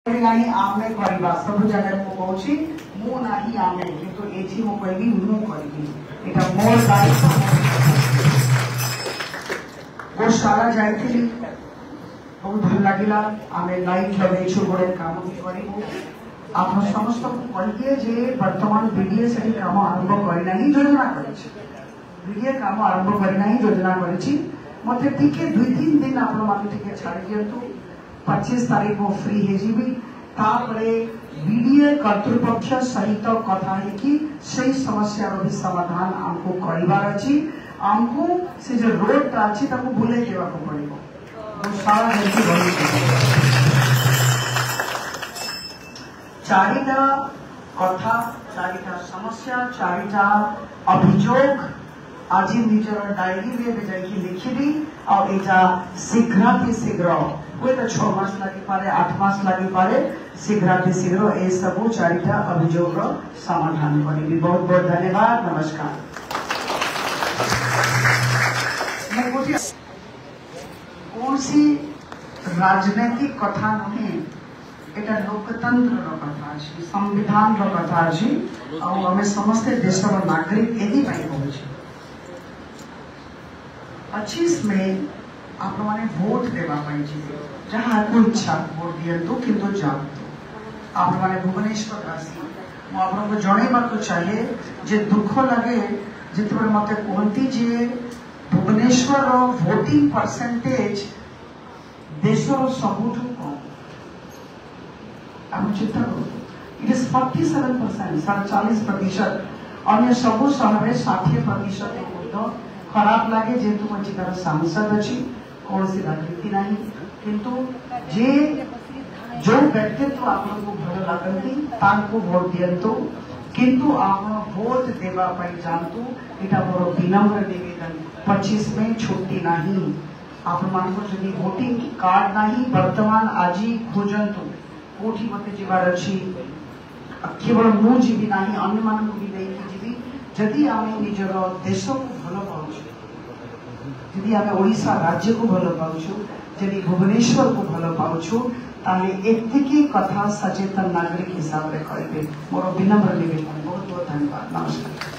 आमे करबा सब जगह को कहूची मु नाही आमे किंतु एठी मु कहबी मु करबी एटा मोर दायित्व गोशाला जाइथिली बहुत भल लागिला आमे लाइट लगेछु गोडे काम भी करिबो आप समस्त को कहिए जे वर्तमान बीडीए से काम आरंभ करना ही योजना करिछि बीडीए काम आरंभ करना ही योजना करिछि मते टिके 2-3 दिन आपण माने टिके छाड़ी दियंतु 25 तारीख को फ्री हे जीवी तापरे बीडीए कर्तृपक्ष सहित कथा कि सही समस्या रो भी समाधान हमको करिवार अछि हमको से जो रोड ता अछि ताको बुले देबा को पड़िबो तो सारा जल्दी बनी चारिटा कथा चारिटा समस्या चारिटा अभियोग आज निजर डायरी रे जाई लिखिबी और एटा शीघ्र हुए तो 6 मास लगी पारे 8 मास लगी पारे शीघ्र ए सब चारिटा अभियोग समाधान करी। बहुत बहुत धन्यवाद। नमस्कार। कौन सी राजनीतिक कथा नुहे एटा लोकतंत्र कथा अछि संविधान कथा अछि और हमें समस्त देशर नागरिक एही पाई होछि 25 में आप मैंने वोट देवा जहाँ को इच्छा वोट दियंतु किंतु जानतु आप मैंने भुवनेश्वर आसी मु आपको जनइबा को चाहिए जे दुख लगे जिते मत कहती जे भुवनेश्वर वोटिंग परसेंटेज देशर सबुठ कम आप चिंता करूँ इट इज 47% 40% अन्य सबू शहर 60% खराब लगे जेतु मंचितार सांसद अच्छी कौन सी राजनीति नहीं किंतु जे जो व्यक्तित्व आपको भल लगती तांको वोट दियंतु किंतु आप वोट देवा पाई जानतु इटा मोर विनम्र निवेदन 25 में छुट्टी नहीं आप मान को जदी वोटिंग कार्ड नहीं वर्तमान आज ही खोजंतु कोठी मते जीवार अछि केवल मु जीवी नहीं अन्य मान को भी देई जीवी जदी आमे निजर देश को भल पाउछु यदि आम ओडिशा राज्य को भल पाउछु यदि भुवनेश्वर को भल पाउछु ताले एतिकी कथा सचेतन नागरिक हिसाब रे करिबे मोर विनम्र निवेदन। बहुत बहुत धन्यवाद। नमस्कार।